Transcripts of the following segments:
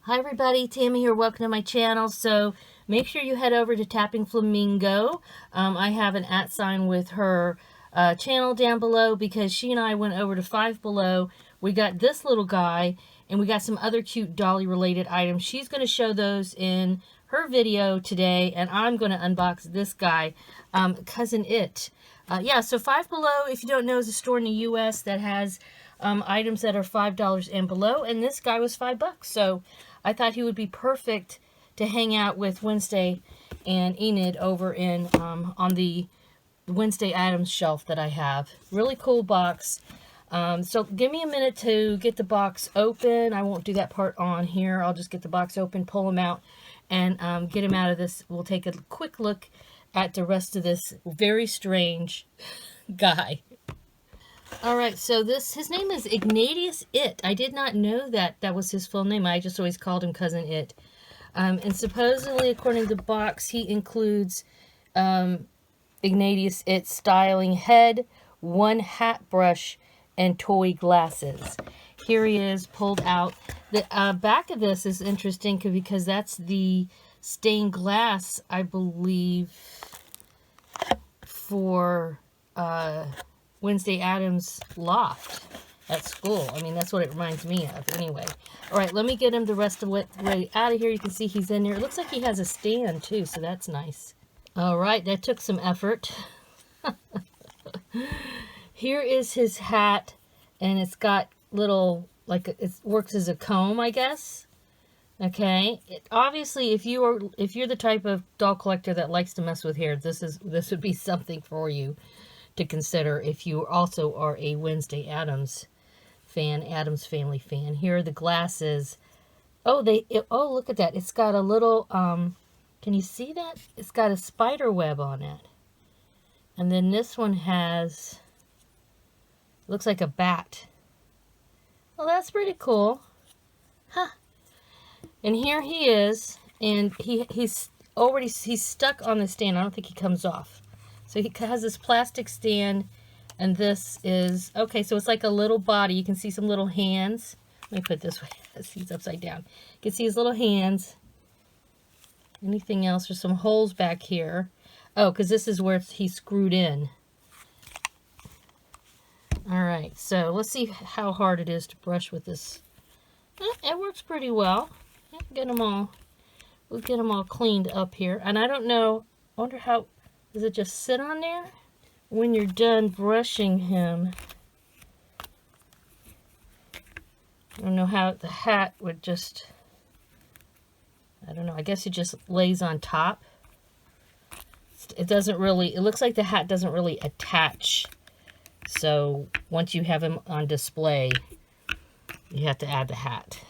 Hi everybody, Tammy here. Welcome to my channel. So make sure you head over to Tapping Flamingo. I have an @ with her channel down below because she and I went over to Five Below. We got this little guy and we got some other cute dolly related items. She's going to show those in her video today, and I'm going to unbox this guy, Cousin It. Yeah, so Five Below, if you don't know, is a store in the US that has items that are $5 and below, and this guy was $5. So I thought he would be perfect to hang out with Wednesday and Enid over in on the Wednesday Addams shelf that I have. Really cool box. So give me a minute to get the box open. I won't do that part on here. I'll just get the box open, pull him out, and get him out of this. We'll take a quick look at the rest of this very strange guy. Alright, so his name is Ignatius It. I did not know that was his full name. I just always called him Cousin It. And supposedly, according to the box, he includes Ignatius It styling head, one hat brush, and toy glasses. Here he is, pulled out. The back of this is interesting because that's the stained glass, I believe, for Wednesday Addams loft at school. I mean, that's what it reminds me of anyway. All right, let me get him the rest of it right out of here. You can see he's in there. It looks like he has a stand too, so that's nice. All right, that took some effort. Here is his hat, and it's got little, like, it works as a comb, I guess. Okay, obviously, if you're the type of doll collector that likes to mess with hair, this would be something for you to consider if you also are a Wednesday Addams fan, Addams Family fan. Here are the glasses. Oh, look at that. It's got a little, can you see that? It's got a spider web on it. And then this one has, looks like a bat. Well, that's pretty cool. Huh. And here he is, and he's stuck on the stand. I don't think he comes off. So he has this plastic stand, and this is, okay, so it's like a little body. You can see some little hands. Let me put it this way. He's upside down. You can see his little hands. Anything else? There's some holes back here. Oh, because this is where he's screwed in. All right, so let's see how hard it is to brush with this. It works pretty well. We'll get them all cleaned up here. And I don't know, I wonder how, does it just sit on there? When you're done brushing him, I don't know how the hat would just, I don't know, I guess it just lays on top. It doesn't really, it looks like the hat doesn't really attach. So once you have him on display, you have to add the hat.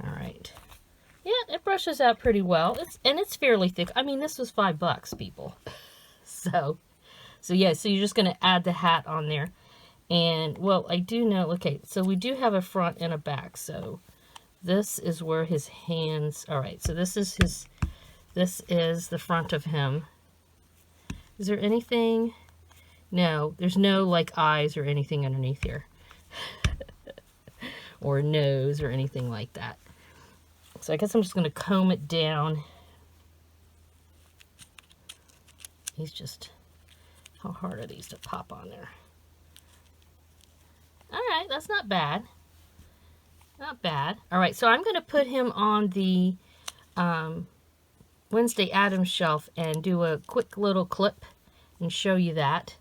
All right. Yeah, it brushes out pretty well. It's fairly thick. I mean, this was $5, people. So yeah, so you're just going to add the hat on there. And, well, I do know, okay, so we do have a front and a back. So this is where his hands, all right, so this is the front of him. Is there anything? No, there's no, like, eyes or anything underneath here. Or nose or anything like that. So I guess I'm just going to comb it down. He's just, how hard are these to pop on there? All right, that's not bad. Not bad. All right, so I'm going to put him on the Wednesday Addams shelf and do a quick little clip and show you that.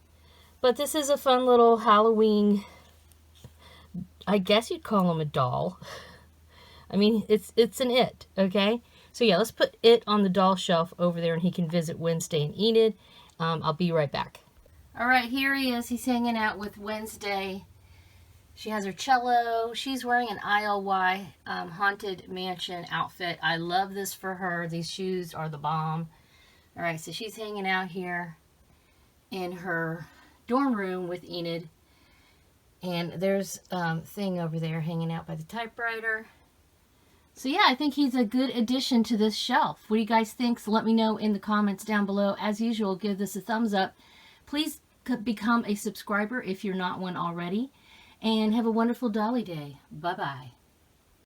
But this is a fun little Halloween, I guess you'd call him a doll. I mean, it's an It, okay? So yeah, let's put It on the doll shelf over there, and he can visit Wednesday and Enid. I'll be right back. All right, here he is. He's hanging out with Wednesday. She has her cello. She's wearing an ILY Haunted Mansion outfit. I love this for her. These shoes are the bomb. All right, so she's hanging out here in her dorm room with Enid. And there's thing over there hanging out by the typewriter. So yeah, I think he's a good addition to this shelf. What do you guys think? So let me know in the comments down below. As usual, give this a thumbs up. Please become a subscriber if you're not one already. And have a wonderful Dolly Day. Bye-bye.